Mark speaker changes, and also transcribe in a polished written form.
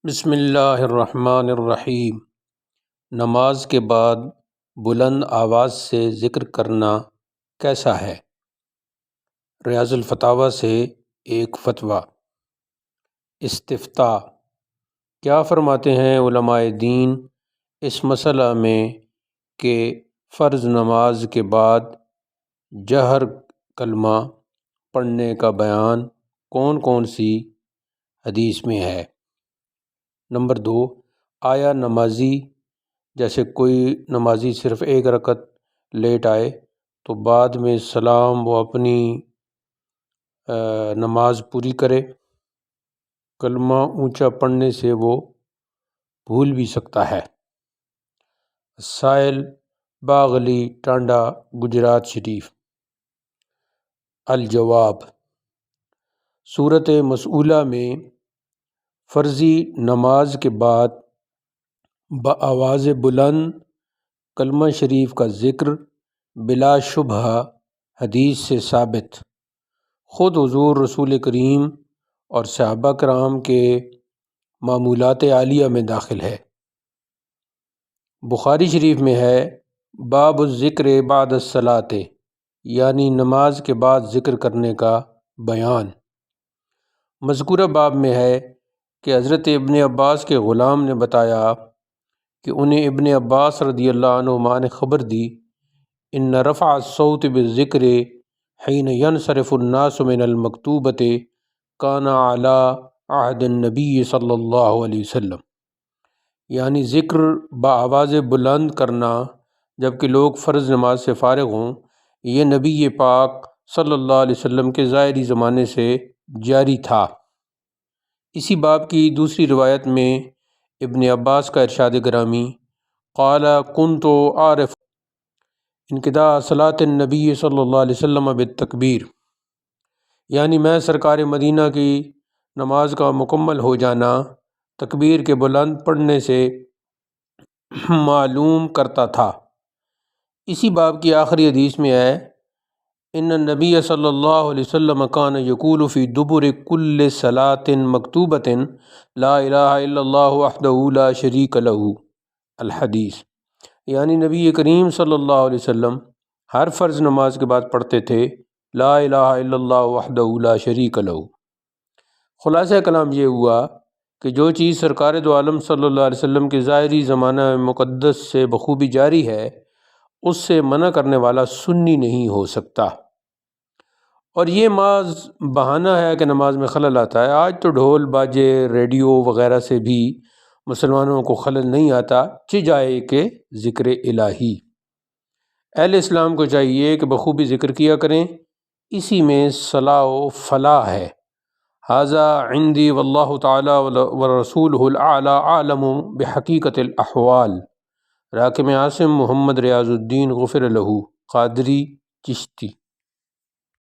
Speaker 1: بسم اللہ الرحمن الرحیم۔ نماز کے بعد بلند آواز سے ذکر کرنا کیسا ہے؟ ریاض الفتاویٰ سے ایک فتویٰ۔ استفتاء: کیا فرماتے ہیں علماء دین اس مسئلہ میں کہ فرض نماز کے بعد جہر کلمہ پڑھنے کا بیان کون کون سی حدیث میں ہے؟ نمبر 2، آیا نمازی جیسے کوئی نمازی صرف ایک رکعت لیٹ آئے تو بعد میں سلام وہ اپنی نماز پوری کرے؟ کلمہ اونچا پڑھنے سے وہ بھول بھی سکتا ہے۔ سائل باغلی ٹانڈا، گجرات شریف۔ الجواب: صورت مسئولہ میں فرضی نماز کے بعد بآواز بلند کلمہ شریف کا ذکر بلا شبہ حدیث سے ثابت خود حضور رسول کریم اور صحابہ کرام کے معمولات عالیہ میں داخل ہے۔ بخاری شریف میں ہے باب الذکر بعد الصلاۃ، یعنی نماز کے بعد ذکر کرنے کا بیان۔ مذکورہ باب میں ہے کہ حضرت ابن عباس کے غلام نے بتایا کہ انہیں ابن عباس رضی اللہ عنہما نے خبر دی ان رفع الصوت بالذکر حین ینصرف الناس من المکتوبۃ کان علی عہد النبی صلی اللہ علیہ وسلم، یعنی ذکر بآواز بلند کرنا جب کہ لوگ فرض نماز سے فارغ ہوں، یہ نبی پاک صلی اللہ علیہ وسلم کے ظاہری زمانے سے جاری تھا۔ اسی باب کی دوسری روایت میں ابن عباس کا ارشاد گرامی قال کنت عارف انقضاء صلاۃ النبی صلی اللہ علیہ وسلم بالتکبیر، یعنی میں سرکار مدینہ کی نماز کا مکمل ہو جانا تکبیر کے بلند پڑھنے سے معلوم کرتا تھا۔ اسی باب کی آخری حدیث میں ہے ان النبی صلی اللہ علیہ وسلم کان یقول فی دبر کل صلاۃ مکتوبۃ لا الہ الا اللہ وحدہ لا شریک لہ الحدیث، یعنی نبی کریم صلی اللہ علیہ وسلم ہر فرض نماز کے بعد پڑھتے تھے لا الہ الا اللہ وحدہ لا شریک لہ۔ خلاصہ کلام یہ ہوا کہ جو چیز سرکار دو عالم صلی اللہ علیہ وسلم کے ظاہری زمانہ مقدس سے بخوبی جاری ہے، اس سے منع کرنے والا سنی نہیں ہو سکتا۔ اور یہ محض بہانہ ہے کہ نماز میں خلل آتا ہے۔ آج تو ڈھول باجے ریڈیو وغیرہ سے بھی مسلمانوں کو خلل نہیں آتا، چجائے کہ ذکر الہی۔ اہل اسلام کو چاہیے کہ بخوبی ذکر کیا کریں، اسی میں صلاح و فلاح ہے۔ ھذا عندی واللہ تعالی ورسولہ الاعلی عالم بحقیقت الاحوال۔ راکم عاصم محمد ریاض الدین غفر لہ، قادری چشتی۔